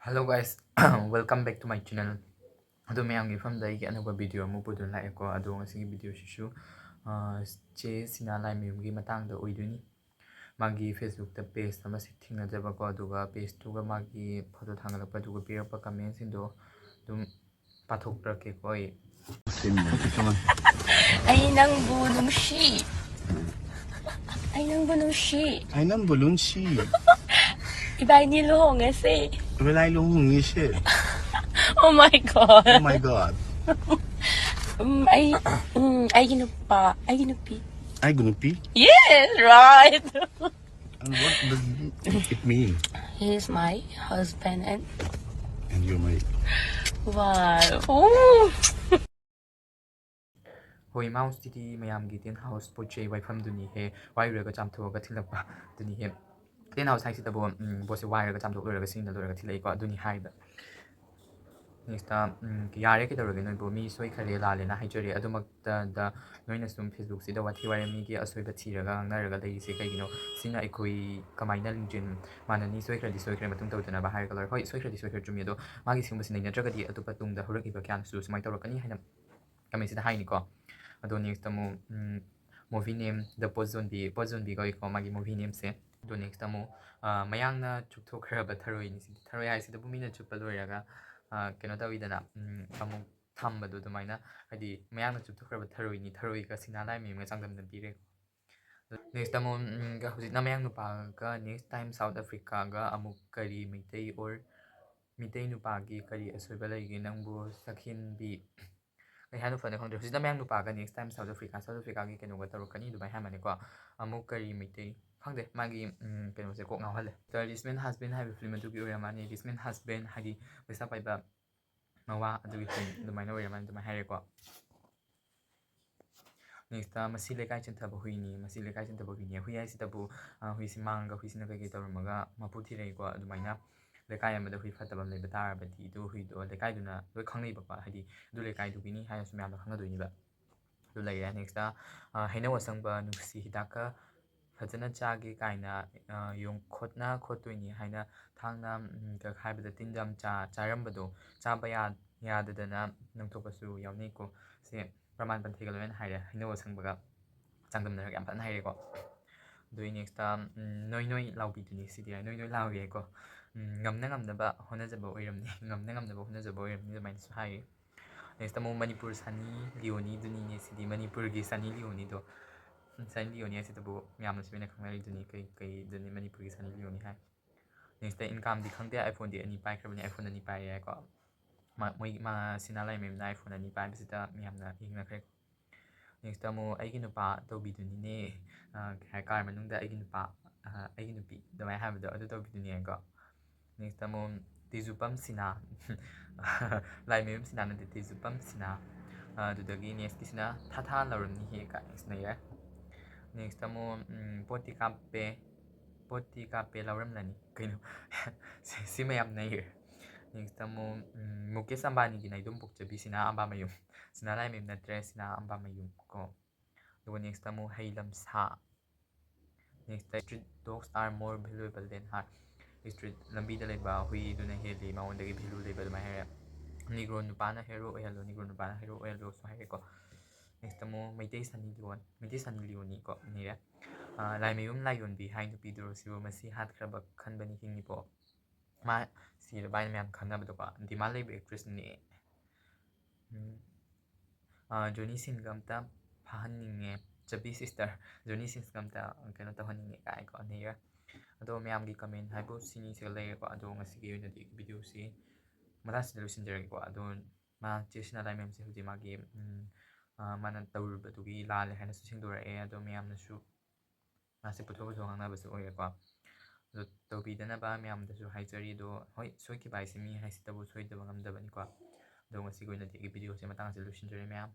Hello guys, welcome back to my channel. ꯑꯗꯣ ꯃꯌꯥꯝꯒꯤ ꯃꯐꯝꯗ ꯑꯩꯒꯤ ꯑꯅꯧꯕ ꯚꯤꯗꯤꯑꯣ ꯑꯃ ꯄꯨꯗꯨꯅ ꯂꯥꯛꯑꯦꯀꯣ. ꯑꯗꯣ ꯉꯁꯤꯒꯤ ꯚꯤꯗꯤꯑꯣꯁꯤꯁꯨ ꯆꯦ ꯁꯤꯅꯥ ꯂꯥꯏꯃꯌꯨꯝꯒꯤ ꯃꯇꯥꯡꯗ ꯑꯣꯏꯗꯣꯏꯅꯤ. ꯃꯥꯒꯤ ꯐꯦꯁꯕꯨꯛꯇ ꯄꯦꯖ ꯑꯃ ꯊꯦꯡꯅꯖꯕꯀꯣ. ꯑꯗꯨꯒ ꯄꯦꯖꯇꯨꯒ ꯃꯥꯒꯤ ꯐꯣꯇꯣ ꯊꯥꯡꯒꯠꯂꯛꯄ ꯑꯗꯨꯒ ꯄꯤꯔꯛꯄ ꯀꯃꯦꯟꯁꯤꯡꯗꯣ ꯑꯗꯨꯝ ꯄꯥꯊꯣꯛꯄꯤꯔꯛꯀꯦꯀꯣ ꯑꯩ. Ay nang bulong shi. Ay nang bulong shi. Ay nang bulong shi. Iba'y nilong kasi. Wala yung shit. Oh my god. Oh my god. Ay ginupa. Ay ginupi. Ay gunupi? Yes, right. And what does it mean? He's my husband and you're my... wow. Oh. ꯍꯣꯏ ꯃꯥꯎꯁꯇꯤꯗꯤ ꯃꯌꯥꯝꯒꯤ ten house ꯄꯣꯠ ꯆꯩ ꯋꯥꯏꯐꯝꯗꯨꯅꯤ ꯍꯦ. ꯋꯥꯏꯔꯨꯔꯒ ꯆꯥꯝꯊꯣꯛꯑꯒ ꯊꯤꯜꯂꯛꯄ ꯑꯗꯨꯅꯤ ꯍꯦ. Ten house ꯍꯥꯏꯁꯤꯗꯕꯨ ꯄꯣꯠꯁꯦ ꯋꯥꯏꯔꯒ ꯆꯥꯝꯊꯣꯛ ꯂꯣꯏꯔꯒ ꯁꯤꯡꯅ ꯂꯣꯏꯔꯒ ꯊꯤꯜꯂꯛꯏꯀꯣ. ꯑꯗꯨꯅꯤ ꯍꯥꯏꯕ. ꯅꯦꯛꯁꯇ ꯌꯥꯔꯦ ꯀꯩꯗꯧꯔꯒꯦ ꯅꯣꯏꯕꯨ ꯃꯤ ꯁꯣꯏꯈ꯭ꯔꯦ ꯂꯥꯜꯂꯦꯅ ꯍꯥꯏꯖꯔꯦ. ꯑꯗꯨꯃꯛꯇꯗ ꯅꯣꯏꯅ ꯁꯨꯝ ꯐꯦꯁꯕꯨꯛꯁꯤꯗ ꯋꯥꯊꯤ ꯋꯥꯔꯦꯝ ꯃꯤꯒꯤ ꯑꯁꯣꯏꯕ ꯊꯤꯔꯒ ꯉꯥꯡꯅꯔꯒ ꯂꯩꯔꯤꯁꯦ ꯀꯩꯒꯤꯅꯣ? ꯁꯤꯅ ꯑꯩꯈꯣꯏ ꯀꯃꯥꯏꯅ ꯂꯤꯡꯖꯦꯜ ꯃꯥꯟꯅꯅꯤ? ꯁꯣꯏꯈ꯭ꯔꯗꯤ ꯁꯣꯏꯈ꯭ꯔꯦ ꯃꯇꯨꯡ ꯇꯧꯗꯅꯕ ꯍꯥꯏꯔꯒ ꯂꯣꯏꯔꯦ. ꯍꯣꯏ ꯁꯣꯏꯈ꯭ꯔꯗꯤ ꯁꯣꯏꯈ꯭ꯔꯦ ꯆꯨꯝꯃꯤ. ꯑꯗꯣ ꯃꯥꯒꯤ ꯁꯤꯒꯨꯝꯕꯁꯤ ꯅꯩꯅꯗ꯭ꯔꯒꯗꯤ ꯑꯇꯣꯞꯄ ꯇꯨꯡꯗ ꯍꯧꯔꯛꯏꯕ ꯀꯌꯥꯅꯁꯨ ꯁꯨꯃꯥꯏꯅ ꯇꯧꯔꯛꯀꯅꯤ ꯍꯥꯏꯅ ꯀꯃꯦꯟꯁꯤꯗ ꯍꯥꯏꯅꯤꯀꯣ. ꯑꯗꯣ ꯅꯦꯛꯁꯇ ꯑꯃꯨꯛ ꯃꯨꯚꯤ ꯅꯦꯝ ꯗ ꯄꯣꯠꯖꯣꯟꯕꯤ ꯀꯧꯏꯀꯣ ꯃꯥꯒꯤ ꯃꯨꯚꯤ ꯅꯦꯝꯁꯦ. ꯑꯗꯣ ꯅꯦꯛꯁꯇ ꯑꯃꯨꯛ ꯃꯌꯥꯡꯅ ꯆꯨꯞꯊꯣꯛꯈ꯭ꯔꯕ ꯊꯔꯣꯏꯅꯤ. ꯊꯔꯣꯏ ꯍꯥꯏꯁꯤꯗꯕꯨ ꯃꯤꯅ ꯆꯨꯞꯄ ꯂꯣꯏꯔꯒ ꯀꯩꯅꯣ ꯇꯧꯋꯤꯗꯅ ꯑꯃꯨꯛ ꯊꯝꯕꯗꯣ ꯑꯗꯨꯃꯥꯏꯅ ꯍꯥꯏꯗꯤ ꯃꯌꯥꯡꯅ ꯆꯨꯞꯊꯣꯛꯈ꯭ꯔꯕ ꯊꯔꯣꯏꯅꯤ. ꯊꯔꯣꯏꯒ ꯁꯤꯡꯅꯥ ꯂꯥꯏꯃꯌꯨꯝꯒ ꯆꯥꯡꯗꯝꯅꯕꯤꯔꯦ. ꯅꯦꯛꯁꯇ ꯑꯃꯨꯛ ꯍꯧꯖꯤꯛꯅ ꯃꯌꯥꯡ ꯅꯨꯄꯥꯒ ꯅꯦꯛꯁ ꯇꯥꯏꯝ ꯁꯥꯎꯠ ꯑꯐ꯭ꯔꯤꯀꯥꯒ ꯑꯃꯨꯛ ꯀꯔꯤ ꯃꯤꯇꯩ ꯅꯨꯄꯥꯒꯤ ꯀꯔꯤ ꯑꯁꯣꯏꯕ ꯂꯩꯒꯦ ꯅꯪꯕꯨ ꯁꯈꯤꯟꯕꯤ? ꯀꯩ ꯍꯥꯏꯅꯣ ꯐꯅ ꯈꯪꯗ꯭ꯔꯦ. ꯍꯧꯖꯤꯛꯅ ꯃꯌꯥꯡ ꯅꯨꯄꯥꯒ ꯅꯦꯛꯁ ꯇꯥꯏꯝ ꯁꯥꯎꯠ ꯑꯐ꯭ꯔꯤꯀꯥꯒꯤ ꯀꯩꯅꯣꯒ ꯇꯧꯔꯛꯀꯅꯤ ꯑꯗꯨꯃꯥꯏꯅ ꯍꯥꯏꯕꯅꯤꯀꯣ. ꯑꯃꯨꯛ ꯀꯔꯤ ꯃꯩꯇꯩ ꯈꯪꯗꯦ. ꯃꯥꯒꯤ ꯀꯩꯅꯣꯁꯦ ꯀꯣꯛ ꯉꯥꯎꯍꯜꯂꯦ. ꯔꯤꯁꯃꯦꯟ ꯍꯁꯕꯦꯟ ꯍꯥꯏꯕ ꯐꯤꯂꯝ ꯑꯗꯨꯒꯤ ꯑꯣꯏꯔꯝꯃꯅꯤ. ꯔꯤꯁꯃꯦꯟ ꯍꯁꯕꯦꯟ ꯍꯥꯏꯗꯤ ꯄꯩꯁꯥ ꯄꯥꯏꯕ ꯃꯋꯥ ꯑꯗꯨꯒꯤ ꯐꯤꯂꯝ ꯑꯗꯨꯃꯥꯏꯅ ꯑꯣꯏꯔꯝꯃꯅꯤ ꯑꯗꯨꯃꯥꯏꯅ ꯍꯥꯏꯔꯦꯀꯣ. ꯅꯦꯛꯁꯇ ꯃꯁꯤ ꯂꯩꯀꯥꯏ ꯆꯤꯟꯊꯕ ꯍꯨꯏꯅꯤ. ꯃꯁꯤ ꯂꯩꯀꯥꯏ ꯆꯤꯟꯊꯕ ꯍꯨꯏꯅꯤ. ꯍꯨꯏ ꯍꯥꯏꯁꯤꯗꯕꯨ ꯍꯨꯏꯁꯤ ꯃꯥꯡꯒ ꯍꯨꯏꯁꯤꯅ ꯀꯩꯀꯩ ꯇꯧꯔꯝꯃꯒ ꯃꯄꯨ ꯊꯤꯔꯛꯏꯀꯣ. ꯑꯗꯨꯃꯥꯏꯅ ꯂꯩꯀꯥꯏ ꯑꯃꯗ ꯍꯨꯏ ꯐꯠꯇꯕ ꯑꯃ ꯂꯩꯕ ꯇꯥꯔꯕꯗꯤ ꯑꯗꯨ ꯍꯨꯏꯗꯣ ꯂꯩꯀꯥꯏꯗꯨꯅ ꯂꯣꯏ ꯈꯪꯅꯩꯕꯀꯣ. ꯍꯥꯏꯗꯤ ꯑꯗꯨ ꯂꯩꯀꯥꯏꯗꯨꯒꯤꯅꯤ ꯍꯥꯏꯅꯁꯨ ꯃꯌꯥꯝꯅ ꯈꯪꯅꯗꯣꯏꯅꯦꯕ. ꯑꯗꯨ ꯂꯩꯔꯦ. ꯅꯦꯛꯁꯇ ꯍꯩꯅꯧ ꯑꯁꯪꯕ ꯅꯨꯡꯁꯤ ꯍꯤꯗꯥꯛꯀ ꯐꯖꯅ ꯆꯥꯒꯦ ꯀꯥꯏꯅ ꯌꯣꯡꯈꯣꯠꯅ ꯈꯣꯠꯇꯣꯏꯅꯤ ꯍꯥꯏꯅ ꯊꯥꯡꯅ ꯍꯥꯏꯕꯗ ꯇꯤꯟ ꯌꯥꯝ ꯆꯥꯔꯝꯕꯗꯣ ꯆꯥꯕ ꯌꯥꯗꯗꯅ ꯅꯪꯊꯣꯛꯄꯁꯨ ꯌꯥꯎꯅꯩꯀꯣ. ꯁꯦ ꯄ꯭ꯔꯃꯥꯟ ꯄꯟꯊꯩꯒ ꯂꯣꯏꯅ ꯍꯥꯏꯔꯦ. ꯍꯩꯅꯧ ꯑꯁꯪꯕꯒ ꯆꯥꯡꯗꯝꯅꯔꯒ ꯌꯥꯝ ꯐꯖꯅ ꯍꯥꯏꯔꯦꯀꯣ. ꯑꯗꯨꯒꯤ ꯅꯦꯛꯁꯇ ꯅꯣꯏ ꯂꯥꯎꯕꯤꯗꯨꯅꯤ ꯁꯤꯗꯤ. ꯅꯣꯏ ꯂꯥꯎꯔꯦꯀꯣ. ꯉꯝꯅ ꯉꯝꯅꯕ ꯍꯣꯠꯅꯖꯕ ꯑꯣꯏꯔꯝꯅꯤ. ꯑꯗꯨꯃꯥꯏꯅꯁꯨ ꯍꯥꯏꯔꯤ. ꯅꯦꯛꯁꯇ ꯑꯃꯨꯛ ꯃꯅꯤꯄꯨꯔ ꯁꯅꯤ ꯂꯤꯌꯣꯅꯤꯗꯨꯅꯤꯅꯦ ꯁꯤꯗꯤ. ꯃꯅꯤꯄꯨꯔꯒꯤ ꯁꯅꯤ ꯂꯤꯌꯣꯅꯤꯗꯣ. ꯁꯅꯤ ꯂꯤꯌꯣꯅꯤ ꯍꯥꯏꯁꯤꯗꯕꯨ ꯃꯌꯥꯝꯅꯁꯨ ꯑꯣꯏꯅ ꯈꯪꯅꯔꯤꯗꯨꯅꯤ. ꯀꯩꯗꯨꯅꯤ ꯃꯅꯤꯄꯨꯔꯒꯤ ꯁꯅꯤ ꯂꯤꯌꯣꯅꯤ ꯍꯥꯏ. ꯅꯦꯛꯁꯇ ꯏꯟꯀꯥꯝꯗꯤ ꯈꯪꯗꯦ. ꯑꯥꯏꯐꯣꯟꯗꯤ 2 ꯄꯥꯏꯈ꯭ꯔꯕꯅꯤ. ꯑꯥꯏꯐꯣꯟ 2 ꯄꯥꯏꯔꯦ ꯍꯥꯏꯀꯣ. ꯁꯤꯅꯥ ꯂꯥꯏꯃꯌꯨꯝꯅ ꯑꯥꯏꯐꯣꯟ 2 ꯄꯥꯏꯕꯁꯤꯗ ꯃꯌꯥꯝꯅ ꯌꯦꯡꯅꯈ꯭ꯔꯦ. ꯅꯦꯛꯁꯇ ꯑꯃꯨꯛ ꯑꯩꯒꯤ ꯅꯨꯄꯥ ꯇꯧꯕꯤꯗꯨꯅꯤꯅꯦ. ꯀꯥꯔ ꯃꯅꯨꯡꯗ ꯑꯩꯒꯤ ꯅꯨꯄꯥ ꯑꯩꯒꯤ ꯅꯨꯄꯤ ꯑꯗꯨꯃꯥꯏꯅ ꯍꯥꯏꯕꯗꯣ ꯑꯗꯨ ꯇꯧꯕꯤꯗꯨꯅꯤ ꯍꯥꯏꯀꯣ. ꯅꯦꯛꯁꯇ ꯑꯃꯨꯛ ꯇꯤꯖꯨꯄꯝ ꯁꯤꯅꯥ ꯂꯥꯏꯃꯌꯨꯝ ꯁꯤꯅꯥ ꯅꯠꯇꯦ ꯇꯤꯖꯨꯄꯝ ꯁꯤꯅꯥ. ꯑꯗꯨꯗꯒꯤ ꯅꯦꯛꯁꯀꯤꯁꯤꯅ ꯊꯥꯊꯥ ꯂꯧꯔꯝꯅꯤꯍꯦ ꯀꯥꯏꯅ ꯂꯩꯔꯦ. ꯅꯦꯛꯁꯇ ꯑꯃꯨꯛ ꯄꯣꯠꯇꯤ ꯀꯥꯞꯄꯦ ꯂꯧꯔꯝꯂꯅꯤ ꯀꯩꯅꯣ. ꯁꯤ ꯃꯌꯥꯝ ꯅꯩꯔꯦ. ꯅꯦꯛꯁꯇ ꯑꯃꯨꯛ ꯃꯨꯀꯦꯁ ꯑꯝꯕꯥꯅꯤꯒꯤ ꯅꯥꯏꯗꯣꯝ ꯄꯣꯛꯆꯕꯤ ꯁꯤꯅꯥ ꯑꯝꯕꯥꯃꯌꯨꯝ. ꯁꯤꯅꯥ ꯂꯥꯏꯃꯌꯨꯝ ꯅꯠꯇ꯭ꯔꯦ, ꯁꯤꯅꯥ ꯑꯝꯕꯥꯃꯌꯨꯝ ꯀꯣ. ꯑꯗꯨꯒ ꯅꯦꯛꯁꯇ ꯑꯃꯨꯛ ꯍꯩ ꯂꯝꯁꯥ. Next street dogs are more valuable than ꯍꯥꯔꯠ. ꯁ꯭ꯇ꯭ꯔꯤꯠ ꯂꯝꯕꯤꯗ ꯂꯩꯕ ꯍꯨꯏꯗꯨꯅ ꯍꯦꯜꯂꯤ ꯃꯉꯣꯟꯗꯒꯤ ꯚꯦꯂꯨ ꯂꯩꯕ ꯑꯗꯨꯃꯥꯏꯅ ꯍꯥꯏꯔꯦ. ꯅꯤꯒ꯭ꯔꯣ ꯅꯨꯄꯥꯅ ꯍꯦꯔꯣ ꯑꯣꯏꯍꯜꯂꯣꯁꯨ ꯍꯥꯏꯔꯦꯀꯣ. ꯅꯦꯛꯁꯇ ꯑꯃꯨꯛ ꯃꯩꯇꯩ ꯁꯅꯤ ꯂꯤꯌꯣꯅꯤꯀꯣ ꯅꯤꯔꯦ. ꯂꯥꯏꯃꯌꯨꯝ ꯂꯥꯏꯌꯣꯟꯕꯤ ꯍꯥꯏ ꯅꯨꯄꯤꯗꯨꯔꯣꯁꯤꯕꯨ ꯃꯁꯤ ꯍꯥꯠꯈ꯭ꯔꯕ ꯈꯟꯕꯅꯤ ꯍꯤꯡꯉꯤꯕꯣ. ꯃꯥ ꯁꯤꯔꯕ ꯍꯥꯏꯅ ꯃꯌꯥꯝ ꯈꯟꯅꯕꯗꯣꯀꯣ. ꯗꯤꯃꯥꯟ ꯂꯩꯕ ꯑꯦꯛꯇ꯭ꯔꯦꯁꯅꯦ. ꯖꯣꯅꯤ ꯁꯤꯟꯒ ꯑꯝꯇ ꯐꯥꯍꯟꯅꯤꯡꯉꯦ. ꯆꯕꯤ ꯁꯤꯁꯇꯔ ꯖꯣꯅꯤ ꯁꯤꯟꯁꯀ ꯑꯝꯇ ꯀꯩꯅꯣ ꯇꯧꯍꯟꯅꯤꯡꯉꯦ ꯀꯥꯏꯀꯣ ꯅꯤꯔꯦ. ꯑꯗꯣ ꯃꯌꯥꯝꯒꯤ ꯀꯃꯦꯟ ꯍꯥꯏꯕꯨ ꯁꯤꯅꯤꯁꯤꯒ ꯂꯩꯔꯦꯀꯣ. ꯑꯗꯣ ꯉꯁꯤꯒꯤ ꯑꯣꯏꯅꯗꯤ ꯚꯤꯗꯤꯑꯣꯁꯤ ꯃꯇꯥꯡꯁꯤꯗ ꯂꯣꯏꯁꯤꯟꯖꯔꯒꯦꯀꯣ. ꯑꯗꯣ ꯆꯦ ꯁꯤꯅꯥ ꯂꯥꯏꯃꯌꯨꯝꯁꯦ ꯍꯧꯖꯤꯛ ꯃꯥꯒꯤ ꯃꯥꯅ ꯇꯧꯔꯨꯕꯗꯨꯒꯤ ꯂꯥꯜꯂꯦ ꯍꯥꯏꯅꯁꯨ ꯁꯦꯡꯗꯣꯔꯛꯑꯦ. ꯑꯗꯣ ꯃꯌꯥꯝꯅꯁꯨ ꯃꯥꯁꯦ ꯄꯨꯊꯣꯛ ꯉꯥꯡꯅꯕꯁꯨ ꯑꯣꯏꯔꯦꯀꯣ. ꯑꯗꯣ ꯇꯧꯕꯤꯗꯅꯕ ꯃꯌꯥꯝꯗꯁꯨ ꯍꯥꯏꯖꯔꯤ. ꯑꯗꯣ ꯍꯣꯏ ꯁꯣꯏꯈꯤꯕ ꯍꯥꯏꯁꯦ ꯃꯤ ꯍꯥꯏꯁꯤꯗꯕꯨ ꯁꯣꯏꯗꯕ ꯉꯝꯗꯕꯅꯤꯀꯣ. ꯑꯗꯣ ꯉꯁꯤꯒꯤ ꯑꯣꯏꯅꯗꯤ ꯑꯩꯒꯤ ꯚꯤꯗꯤꯑꯣꯁꯦ ꯃꯇꯥꯡꯁꯤꯗ ꯂꯣꯏꯁꯤꯟꯖꯔꯦ ꯃꯌꯥꯝ.